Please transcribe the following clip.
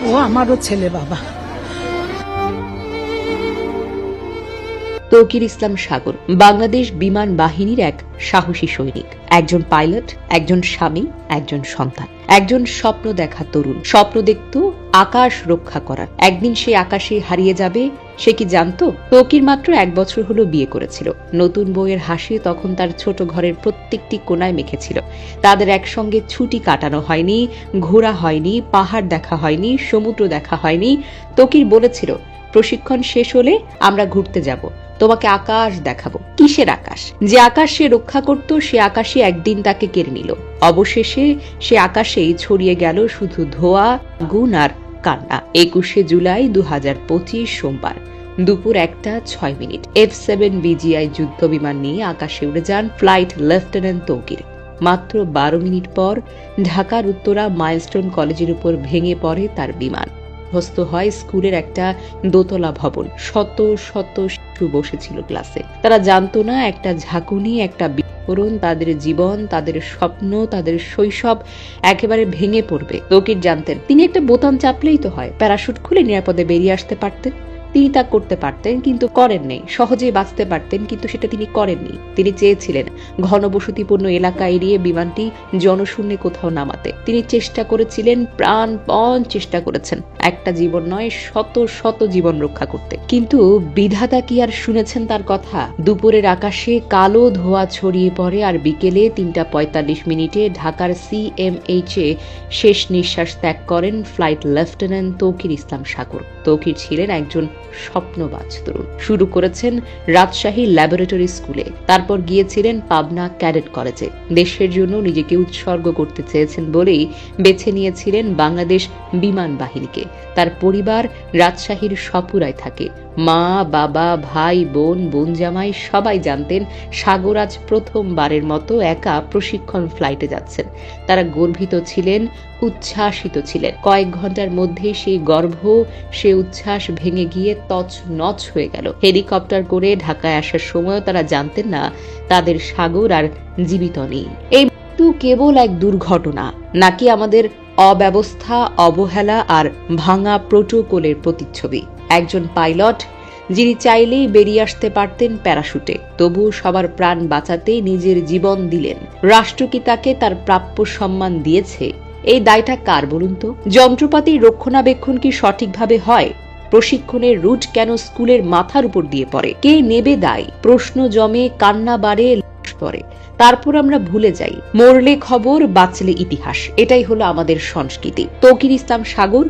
ও আমারও ছেলে বাবা। তৌকির ইসলাম সাগর বাংলাদেশ বিমান বাহিনীর এক সাহসী সৈনিক, একজন পাইলট, একজন স্বামী, একজন সন্তান, একজন স্বপ্ন দেখা তরুণ। স্বপ্ন দেখত আকাশ রক্ষা করার। একদিন সে আকাশে হারিয়ে যাবে, সে কি জানতো? তৌকির মাত্র 1 বছর হলো বিয়ে করেছিল। নতুন বউয়ের হাসি তখন তার ছোট ঘরের প্রত্যেকটি কোনায় মেখেছিল। তাদের একসঙ্গে ছুটি কাটানো হয়নি, ঘোরা হয়নি, পাহাড় দেখা হয়নি, সমুদ্র দেখা হয়নি। তৌকির বলেছিল, প্রশিক্ষণ শেষ হলে আমরা ঘুরতে যাব, তোমাকে আকাশ দেখাবো। কিসের আকাশ? যে আকাশ সে রক্ষা করত, সে আকাশে একদিন তাকে কেড়ে নিল। অবশেষে সে আকাশেই ছড়িয়ে গেল শুধু ধোঁয়া, আগুন আর কান্না। 21শে জুলাই 2025 সোমবার দুপুর 1:06 F-7 BGI যুদ্ধ বিমান নিয়ে আকাশে উড়ে যান ফ্লাইট লেফটেন্যান্ট তৌকির। মাত্র 12 মিনিট পর ঢাকার উত্তরা মাইলস্টোন কলেজের উপর ভেঙে পড়ে তার বিমান। ধ্বস্ত হয় স্কুলের একটা দোতলা ভবন। শত শত শিশু বসেছিল ক্লাসে। তারা জানতো না একটা ঝাঁকুনি, একটা বিস্ফোরণ, তাদের জীবন, তাদের স্বপ্ন, তাদের শৈশব একেবারে ভেঙে পড়বে। তৌকির জানতেন, তিনি একটা বোতাম চাপলেই তো হয়, প্যারাশুট খুলে নিরাপদে বেরিয়ে আসতে পারতেন। তিনি তা করতে পারতেন, কিন্তু করেননি। সহজেই বাঁচতে পারতেন, কিন্তু সেটা তিনি করেননি। তিনি চেয়েছিলেন ঘনবসতিপূর্ণ এলাকা এড়িয়ে বিমানটি জনশূন্যে কোথাও নামাতে। তিনি চেষ্টা করেছিলেন, প্রাণপণ চেষ্টা করেছেন, একটা জীবন নয়, শত শত জীবন রক্ষা করতে। কিন্তু বিধাতা কি আর শুনেছেন তার কথা? দুপুরের আকাশে কালো ধোঁয়া ছড়িয়ে পড়ে, আর বিকেলে 3:45 ঢাকার CMH এ শেষ নিঃশ্বাস ত্যাগ করেন ফ্লাইট লেফটেন্যান্ট তৌকির ইসলাম সাগর। তৌকির ছিলেন একজন স্বপ্নবাজ তরুণ। শুরু করেছেন রাজশাহী ল্যাবরেটরি স্কুলে, তারপর গিয়েছিলেন পাবনা ক্যাডেট কলেজে। দেশের জন্য নিজেকে উৎসর্গ করতে চেয়েছেন বলেই বেছে নিয়েছিলেন বাংলাদেশ বিমান বাহিনীকে। তার পরিবার রাজশাহীর সপুরায় থাকে। মা, বাবা, ভাই, বোন, বোন জামাই সবাই জানতেন সাগর আজ প্রথমবারের মতো একা প্রশিক্ষণ ফ্লাইটে যাচ্ছেন। তারা গর্বিত ছিলেন, উচ্ছ্বাসিত ছিলেন। কয়েক ঘন্টার মধ্যে সেই গর্ব, সে উচ্ছ্বাস ভেঙে গিয়ে তছনছ হয়ে গেল। হেলিকপ্টার করে ঢাকায় আসার সময় তারা জানতেন না তাদের সাগর আর জীবিত নেই। এই মৃত্যু কেবল এক দুর্ঘটনা, নাকি আমাদের অব্যবস্থা, অবহেলা আর ভাঙা প্রোটোকলের প্রতিচ্ছবি? একজন পাইলট যিনি চাইলেই বেরিয়ে আসতে পারতেন প্যারাশুটে, তবু সবার প্রাণ বাঁচাতে নিজের জীবন দিলেন। রাষ্ট্র কি তাকে তার প্রাপ্য সম্মান দিয়েছে? এই দায়টা কার বলুন তো? যন্ত্রপাতির রক্ষণাবেক্ষণ কি সঠিকভাবে হয়? প্রশিক্ষণের রুট কেন স্কুলের মাথার উপর দিয়ে পড়ে? কে নেবে দায়? প্রশ্ন জমে, কান্না বাড়ে, লাশ পড়ে। তারপর আমরা ভুলে যাই। মরলে খবর, বাঁচলে ইতিহাস। এটাই হলো আমাদের সংস্কৃতি। তৌকির ইসলাম সাগর